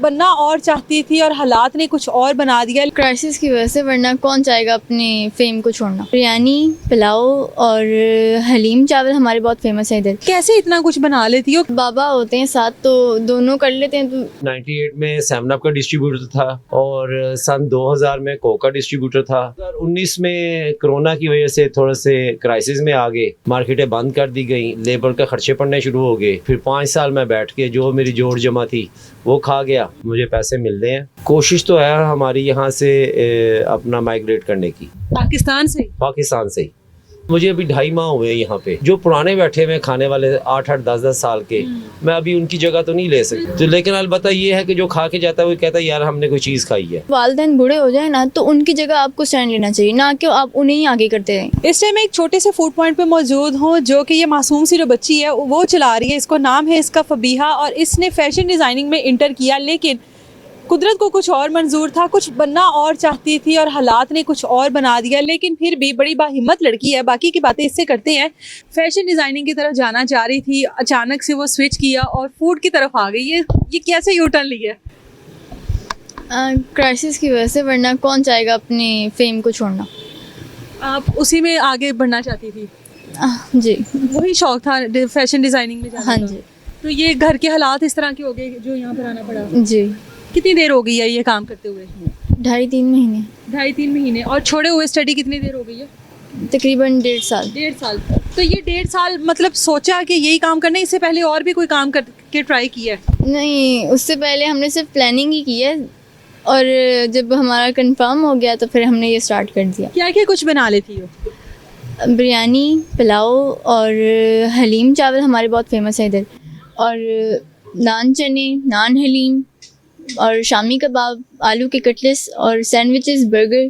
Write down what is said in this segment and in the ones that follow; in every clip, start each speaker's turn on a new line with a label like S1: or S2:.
S1: बनना और चाहती थी और हालात ने कुछ और बना दिया।
S2: क्राइसिस की वजह से, वरना कौन चाहेगा अपनी फेम को छोड़ना। बिरयानी, पुलाव और हलीम चावल हमारे बहुत फेमस है इधर।
S1: कैसे इतना कुछ बना लेती हो?
S2: बाबा होते हैं साथ तो दोनों कर लेते हैं। तो
S3: 98 में 7 अप का डिस्ट्रीब्यूटर था और सन 2000 में कोक का डिस्ट्रीब्यूटर था। 2019 में कोरोना की वजह से थोड़े से क्राइसिस में आ गए, मार्केटें बंद कर दी गई, लेबर के खर्चे पड़ने शुरू हो गए। फिर 5 साल में बैठ के जो मेरी जोड़ जमा थी वो खा गया, मुझे पैसे मिल रहे हैं। कोशिश तो है हमारी यहाँ से अपना माइग्रेट करने की,
S1: पाकिस्तान से
S3: ही। मुझे अभी 2.5 माह हुए यहाँ पे। जो पुराने बैठे हुए खाने वाले 8-8, 10-10 साल के, मैं अभी उनकी जगह तो नहीं ले सकती। तो लेकिन अलबत्ता ये है कि जो खा के जाता है वो कहता है यार हमने कोई चीज़ खाई है।
S2: वालिदैन बूढ़े हो जाए ना तो उनकी जगह आपको स्टैंड लेना चाहिए, ना कि आप उन्हें ही आगे करते रहें।
S1: इस टाइम एक छोटे से फूड पॉइंट पे मौजूद हूँ जो कि ये मासूम सी जो बच्ची है वो चला रही है। इसको नाम है इसका फबीहा और इसने फैशन डिज़ाइनिंग में इंटर किया, लेकिन कुदरत को कुछ और मंजूर था, कुछ बनना और चाहती थी और हालात ने कुछ और बना दिया। लेकिन फिर भी बड़ी बाहिम्मत लड़की है। बाकी की बातें इससे करते हैं। फैशन डिज़ाइनिंग की तरफ जाना चाह रही थी, अचानक से वो स्विच किया और फूड की तरफ आ गई। ये कैसे यू टर्न लिया?
S2: क्राइसिस की वजह से, वरना कौन चाहेगा अपनी फेम को छोड़ना।
S1: आप उसी में आगे बढ़ना चाहती थी?
S2: जी,
S1: वही शौक था फैशन डिज़ाइनिंग में जाने
S2: हाँ
S1: का?
S2: जी।
S1: तो ये घर के हालात इस तरह के हो गए जो यहाँ पर आना पड़ा?
S2: जी।
S1: कितनी देर हो गई है ये काम करते हुए?
S2: 2.5-3 महीने।
S1: 2.5-3 महीने। और छोड़े हुए स्टडी कितनी देर हो गई है?
S2: तकरीबन 1.5 साल।
S1: 1.5 साल। तो ये 1.5 साल मतलब सोचा कि यही काम करना है, इससे pहले और भी कोई काम करके ट्राई किया है?
S2: नहीं, उससे पहले हमने सिर्फ प्लानिंग ही की है और जब हमारा कंफर्म हो गया तो फिर हमने ये स्टार्ट कर दिया।
S1: क्या क्या कुछ बना लेती हो?
S2: बिरयानी, पुलाव और हलीम चावल हमारे बहुत फेमस है इधर, और नान चने, नान हलीम और शामी कबाब, आलू के कटलेट्स और सैंडविचेस, बर्गर।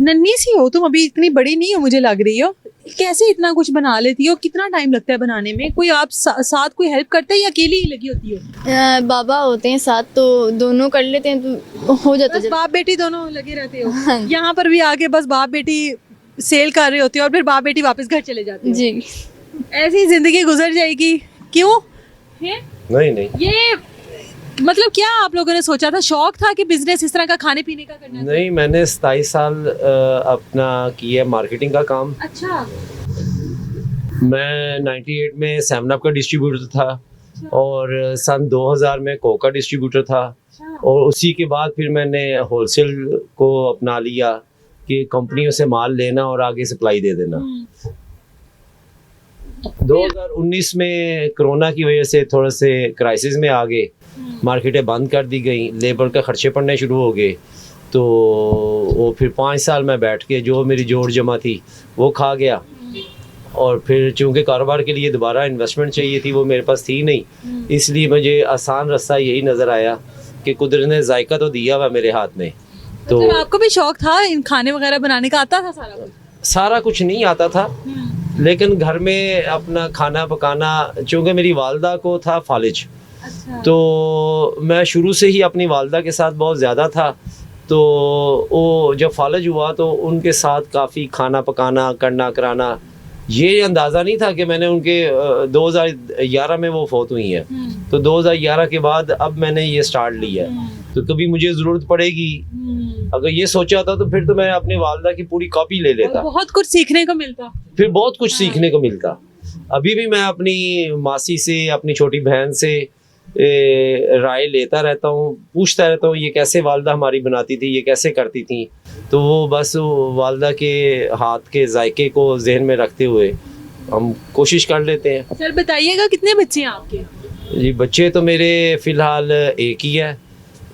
S1: नन्ही सी हो तुम, अभी इतनी बड़ी नहीं हो मुझे लग रही हो। कैसे इतना कुछ बना लेती हो? कितना टाइम लगता है बनाने में? कोई आप साथ कोई हेल्प करता है या अकेली ही लगी होती हो?
S2: बाबा होते हैं साथ तो दोनों कर लेते हैं तो हो जाता
S1: बस
S2: है।
S1: बाप बेटी दोनों लगे रहते हो?
S2: हाँ।
S1: यहाँ पर भी आके बस बाप बेटी सेल कर रहे होते हो और फिर बाप बेटी वापस घर चले जाते हो?
S2: जी।
S1: ऐसी जिंदगी गुजर जाएगी? क्यों है?
S3: नहीं
S1: ये मतलब क्या आप लोगों ने सोचा था? शौक था कि बिजनेस इस तरह का खाने पीने का करना था?
S3: नहीं, मैंने 27 साल अपना किया मार्केटिंग का काम।
S1: अच्छा।
S3: मैं 98 में 7 अप का डिस्ट्रीब्यूटर था और सन 2000 में कोक का डिस्ट्रीब्यूटर था। और उसी के बाद फिर मैंने होलसेल को अपना लिया कि कंपनियों से माल लेना और आगे सप्लाई दे देना। 2019 में कोरोना की वजह से थोड़े से क्राइसिस में आ गए, मार्केटें बंद कर दी गई, लेबर के खर्चे पड़ने शुरू हो गए। तो वो फिर 5 साल में बैठ के जो मेरी जोड़ जमा थी वो खा गया। और फिर चूंकि कारोबार के लिए दोबारा इन्वेस्टमेंट चाहिए थी, वो मेरे पास थी नहीं, इसलिए मुझे आसान रास्ता यही नज़र आया कि कुदरत ने जायका तो दिया हुआ मेरे हाथ में। तो
S1: मतलब आपको भी शौक था इन खाने वगैरह बनाने का? आता था सारा कुछ?
S3: सारा कुछ नहीं आता था, लेकिन घर में अपना खाना पकाना, चूँकि मेरी वालदा को था फालिज।
S1: अच्छा।
S3: तो मैं शुरू से ही अपनी वालदा के साथ बहुत ज़्यादा था। तो वो जब फालिज हुआ तो उनके साथ काफ़ी खाना पकाना करना कराना, ये अंदाज़ा नहीं था कि मैंने उनके 2011 में वो फौत हुई हैं। तो 2011 के बाद अब मैंने ये स्टार्ट लिया है। तो कभी मुझे ज़रूरत पड़ेगी, अगर ये सोचा था तो फिर तो मैं अपनी वालदा की पूरी कॉपी ले लेता,
S1: बहुत कुछ सीखने को मिलता,
S3: फिर बहुत कुछ सीखने को मिलता। अभी भी मैं अपनी मासी से, अपनी छोटी बहन से राय लेता रहता हूँ, पूछता रहता हूँ ये कैसे वालदा हमारी बनाती थी, ये कैसे करती थी। तो वो बस वालदा के हाथ के जायके को जहन में रखते हुए हम कोशिश कर लेते हैं।
S1: सर बताइएगा कितने बच्चे हैं आपके?
S3: जी, बच्चे तो मेरे फ़िलहाल एक ही है,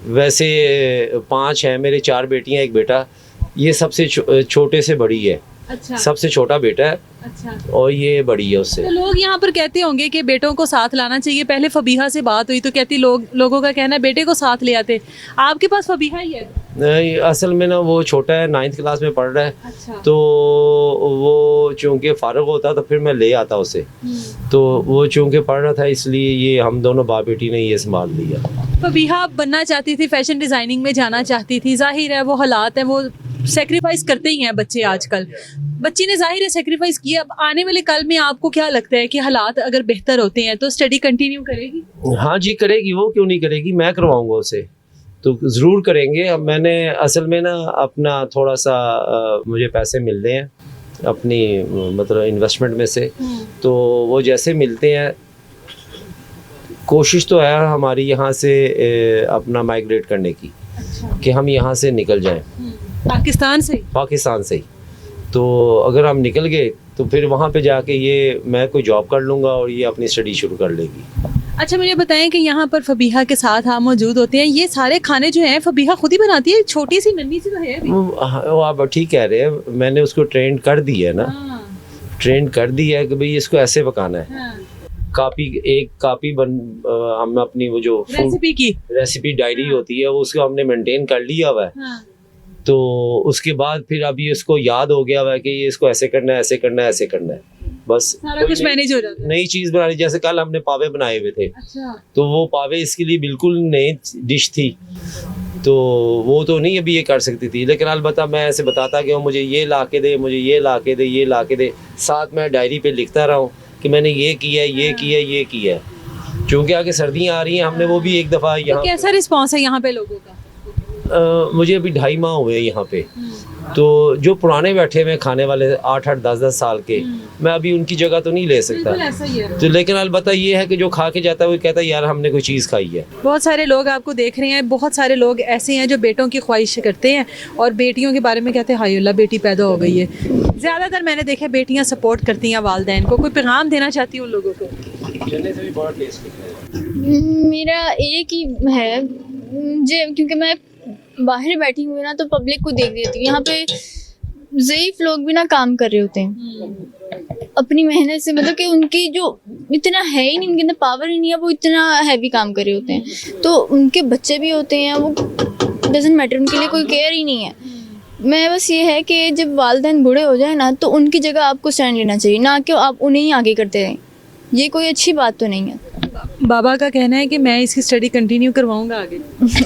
S3: वैसे 5 हैं मेरे, 4 बेटियां 1 बेटा। ये सबसे छोटे से बड़ी है।
S1: अच्छा।
S3: सबसे छोटा बेटा है।
S1: अच्छा।
S3: और ये बड़ी है उससे।
S1: तो लोग यहाँ पर कहते होंगे कि बेटों को साथ लाना चाहिए। पहले फबीहा से बात हुई तो कहती लोगों का कहना है बेटे को साथ ले आते। आपके पास फबीहा ही है?
S3: नहीं, असल में ना वो छोटा है, 9th क्लास में पढ़ रहा है।
S1: अच्छा।
S3: तो वो चूँकि फारुग होता तो फिर मैं ले आता उसे। तो वो चूँकि पढ़ रहा था इसलिए ये हम दोनों बाप बेटी ने ये संभाल लिया।
S1: फबीहा बनना चाहती थी, फैशन डिज़ाइनिंग में जाना चाहती थी। जाहिर है वो हालात हैं, वो सेक्रीफाइस करते ही हैं बच्चे आजकल। बच्ची ने जाहिर है सेक्रीफाइस किया, अब आने वाले कल में आपको क्या लगता है कि हालात अगर बेहतर होते हैं तो स्टडी कंटिन्यू करेगी?
S3: हाँ जी करेगी, वो क्यों नहीं करेगी, मैं करवाऊंगा उसे, तो ज़रूर करेंगे। अब मैंने असल में ना अपना थोड़ा सा मुझे पैसे मिल रहे हैं अपनी मतलब इन्वेस्टमेंट में से, तो वो जैसे मिलते हैं कोशिश तो है हमारी यहाँ से अपना माइग्रेट करने की, कि हम यहाँ से निकल जाएं
S1: पाकिस्तान से?
S3: पाकिस्तान से ही। तो अगर हम निकल गए तो फिर वहाँ पे जाके ये मैं कोई जॉब कर लूँगा और ये अपनी स्टडी शुरू कर लेगी।
S1: अच्छा मुझे बताएं कि यहाँ पर फबीहा के साथ आप मौजूद होते हैं, ये सारे खाने जो हैं फबीहा खुद ही बनाती है? छोटी सी नन्ही सी तो है अभी।
S3: वो आप ठीक कह रहे हैं, मैंने उसको ट्रेन कर दी है ना,
S1: हाँ,
S3: ट्रेन कर दी है कि भाई इसको ऐसे पकाना है।
S1: हाँ,
S3: एक कापी हम अपनी वो जो फूड
S1: रेसिपी की।
S3: रेसिपी डायरी होती है वो उसको हमने मेंटेन कर लिया हुआ है।
S1: हाँ,
S3: तो उसके बाद फिर अभी इसको याद हो गया हुआ है कि ये इसको ऐसे करना है, ऐसे करना है, ऐसे करना है, बस
S1: सारा कुछ मैनेज हो जाता है।
S3: नई चीज़ बनानी। जैसे कल हमने पावे बनाए हुए थे,
S1: अच्छा,
S3: तो वो पावे इसके लिए बिल्कुल नई डिश थी, तो वो तो नहीं अभी ये कर सकती थी, लेकिन अलबत्ता मैं ऐसे बताता कि मुझे ये ला के दे, मुझे ये ला के दे, ये ला के दे, साथ मैं डायरी पे लिखता रहा हूँ कि मैंने ये किया है, ये किया है, ये किया है। चूँकि आगे सर्दियाँ आ रही हैं, हमने वो भी एक दफ़ा
S1: तो
S3: यहाँ
S1: कैसा रिस्पॉन्स है यहाँ पे लोगों का?
S3: मुझे अभी 2.5 माह हुए हैं यहाँ पे, तो जो पुराने बैठे हुए खाने वाले 8-8 10-10 साल के, मैं अभी उनकी जगह तो नहीं ले सकता,
S1: बिल्कुल ऐसा ही है।
S3: तो लेकिन अलबत्ता ये है कि जो खा के जाता है वो कहता है यार हमने कोई चीज़ खाई है।
S1: बहुत सारे लोग आपको देख रहे हैं, बहुत सारे लोग ऐसे हैं जो बेटों की ख्वाहिश करते हैं और बेटियों के बारे में कहते हैं हाय अल्लाह बेटी पैदा हो गई है। ज़्यादातर मैंने देखा है बेटियां सपोर्ट करती हैं वालिदैन को। कोई पैगाम देना चाहती हूँ उन लोगों को?
S2: मेरा एक ही है मुझे, क्योंकि मैं बाहर बैठी हुई ना तो पब्लिक को देख देती हूँ, यहाँ पे ज़ईफ़ लोग भी ना काम कर रहे होते हैं अपनी मेहनत से, मतलब कि उनकी जो इतना है ही नहीं, उनके अंदर पावर ही नहीं है, वो इतना हैवी काम कर रहे होते हैं, तो उनके बच्चे भी होते हैं, वो डजंट मैटर, उनके लिए कोई केयर ही नहीं है। मैं बस ये है कि जब वालिदैन बूढ़े हो जाए ना तो उनकी जगह आपको स्टैंड लेना चाहिए, ना कि आप उन्हें ही आगे करते रहें, ये कोई अच्छी बात तो नहीं है।
S1: बाबा का कहना है कि मैं इसकी स्टडी कंटिन्यू करवाऊंगा आगे।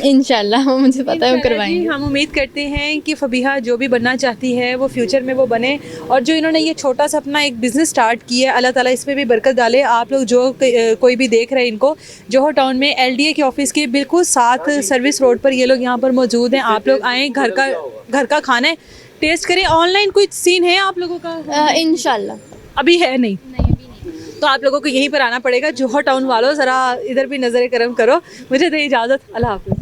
S2: इंशाल्लाह, वो मुझे पता है वो
S1: इंशाल्लाह जी,
S2: करवाएंगे।
S1: हम उम्मीद करते हैं कि फबीहा जो भी बनना चाहती है वो फ्यूचर में वो बने, और जो इन्होंने ये छोटा सा अपना एक बिज़नेस स्टार्ट किया है, अल्लाह ताला इसमें भी बरकत डाले। आप लोग जो कोई भी देख रहे हैं इनको, जोहर टाउन में LDA के ऑफिस के बिल्कुल साथ सर्विस रोड पर ये लोग यहाँ पर मौजूद हैं। आप लोग आएँ, घर का खाना है, टेस्ट करें। ऑनलाइन कोई सीन है आप लोगों का?
S2: इंशाल्लाह
S1: अभी है नहीं, तो आप लोगों को यहीं पर आना पड़ेगा। जोहर टाउन वालों ज़रा इधर भी नज़र करम करो। मुझे दे इजाज़त, अल्लाह हाफ़िज़।